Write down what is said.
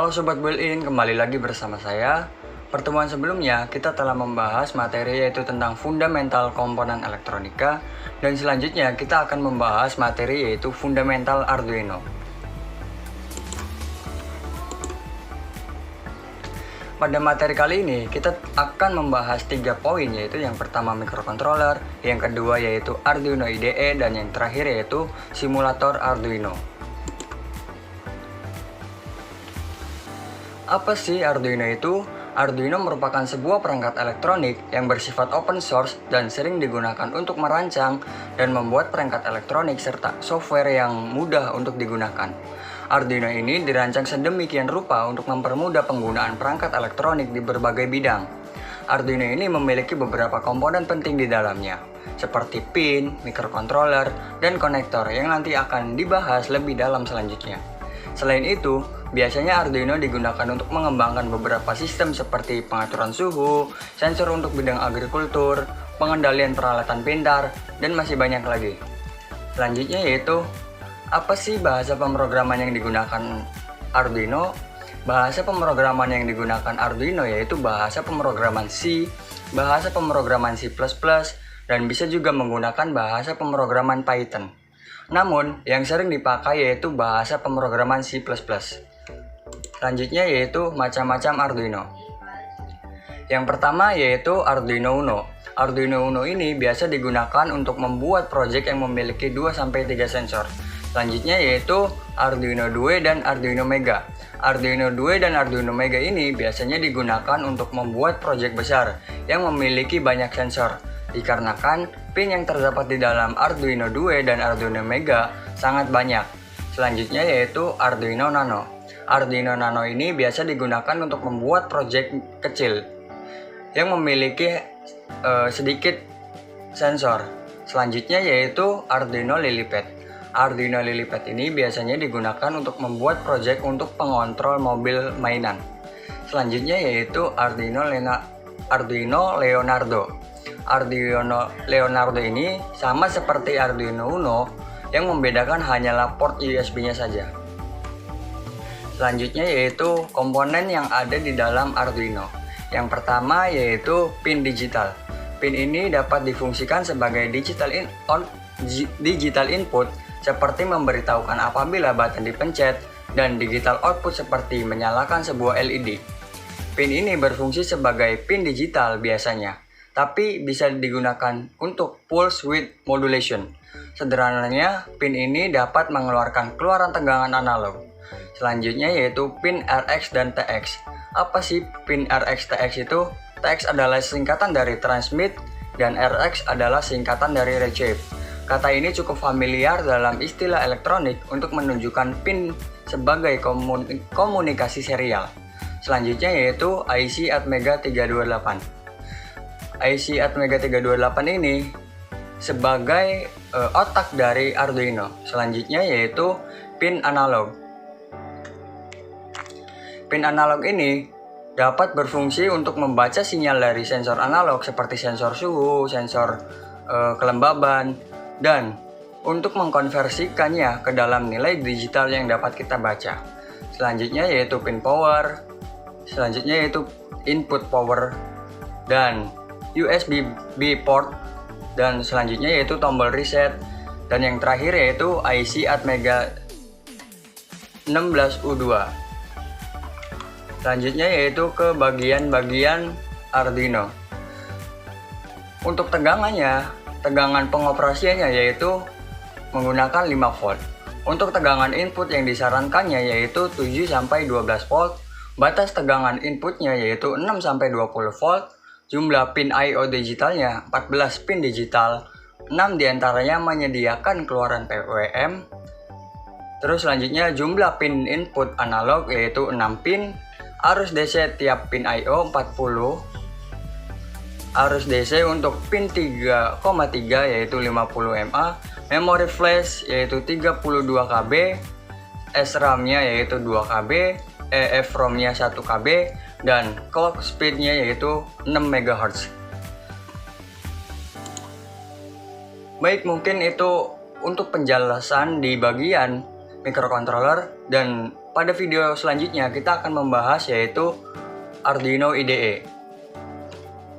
Halo Sobat Built-in, kembali lagi bersama saya. Pertemuan sebelumnya kita telah membahas materi yaitu tentang fundamental komponen elektronika, dan selanjutnya kita akan membahas materi yaitu fundamental Arduino. Pada materi kali ini kita akan membahas 3 poin, yaitu yang pertama microcontroller, yang kedua yaitu Arduino IDE, dan yang terakhir yaitu simulator Arduino. Apa sih Arduino itu? Arduino merupakan sebuah perangkat elektronik yang bersifat open source dan sering digunakan untuk merancang dan membuat perangkat elektronik serta software yang mudah untuk digunakan. Arduino ini dirancang sedemikian rupa untuk mempermudah penggunaan perangkat elektronik di berbagai bidang. Arduino ini memiliki beberapa komponen penting di dalamnya, seperti pin, microcontroller, dan konektor yang nanti akan dibahas lebih dalam selanjutnya. Selain itu, biasanya Arduino digunakan untuk mengembangkan beberapa sistem seperti pengaturan suhu, sensor untuk bidang agrikultur, pengendalian peralatan pintar, dan masih banyak lagi. Selanjutnya yaitu, apa sih bahasa pemrograman yang digunakan Arduino? Bahasa pemrograman yang digunakan Arduino yaitu bahasa pemrograman C, bahasa pemrograman C++, dan bisa juga menggunakan bahasa pemrograman Python. Namun, yang sering dipakai yaitu bahasa pemrograman C++. Selanjutnya yaitu macam-macam Arduino. Yang pertama yaitu Arduino Uno. Arduino Uno ini biasa digunakan untuk membuat proyek yang memiliki 2-3 sensor. Selanjutnya yaitu Arduino Due dan Arduino Mega. Arduino Due dan Arduino Mega ini biasanya digunakan untuk membuat proyek besar yang memiliki banyak sensor. Dikarenakan pin yang terdapat di dalam Arduino Due dan Arduino Mega sangat banyak. Selanjutnya yaitu Arduino Nano. Arduino Nano ini biasa digunakan untuk membuat proyek kecil yang memiliki sedikit sensor. Selanjutnya yaitu Arduino Lilipad. Arduino Lilipad ini biasanya digunakan untuk membuat proyek untuk pengontrol mobil mainan. Selanjutnya yaitu Arduino Leonardo. Arduino Leonardo ini sama seperti Arduino Uno, yang membedakan hanyalah port USB-nya saja. Selanjutnya yaitu komponen yang ada di dalam Arduino. Yang pertama yaitu pin digital. Pin ini dapat difungsikan sebagai digital input seperti memberitahukan apabila button dipencet, dan digital output seperti menyalakan sebuah LED. Pin ini berfungsi sebagai pin digital biasanya, tapi bisa digunakan untuk pulse width modulation. Sederhananya, pin ini dapat mengeluarkan keluaran tegangan analog. Selanjutnya yaitu pin RX dan TX. Apa sih pin RX TX itu? TX adalah singkatan dari transmit dan RX adalah singkatan dari receive. Kata ini cukup familiar dalam istilah elektronik untuk menunjukkan pin sebagai komunikasi serial. Selanjutnya yaitu IC Atmega 328. IC Atmega 328 ini sebagai otak dari Arduino. Selanjutnya yaitu pin analog. Pin analog ini dapat berfungsi untuk membaca sinyal dari sensor analog seperti sensor suhu, sensor kelembaban, dan untuk mengkonversikannya ke dalam nilai digital yang dapat kita baca. Selanjutnya yaitu pin power. Selanjutnya yaitu input power dan USB-B port, dan selanjutnya yaitu tombol reset, dan yang terakhir yaitu IC Atmega 16U2. Selanjutnya yaitu ke bagian-bagian Arduino. Untuk tegangannya, tegangan pengoperasiannya yaitu menggunakan 5 volt. Untuk tegangan input yang disarankannya yaitu 7-12 volt. Batas tegangan inputnya yaitu 6-20 volt. Jumlah pin I/O digitalnya 14 pin digital, 6 diantaranya menyediakan keluaran PWM. Terus selanjutnya jumlah pin input analog yaitu 6 pin, arus DC tiap pin I/O 40, arus DC untuk pin 3,3 yaitu 50 mA, memori flash yaitu 32 KB, SRAM-nya yaitu 2 KB, EEPROM-nya 1 KB, dan clock speed-nya yaitu 6 MHz. Baik, mungkin itu untuk penjelasan di bagian microcontroller, dan pada video selanjutnya kita akan membahas yaitu Arduino IDE.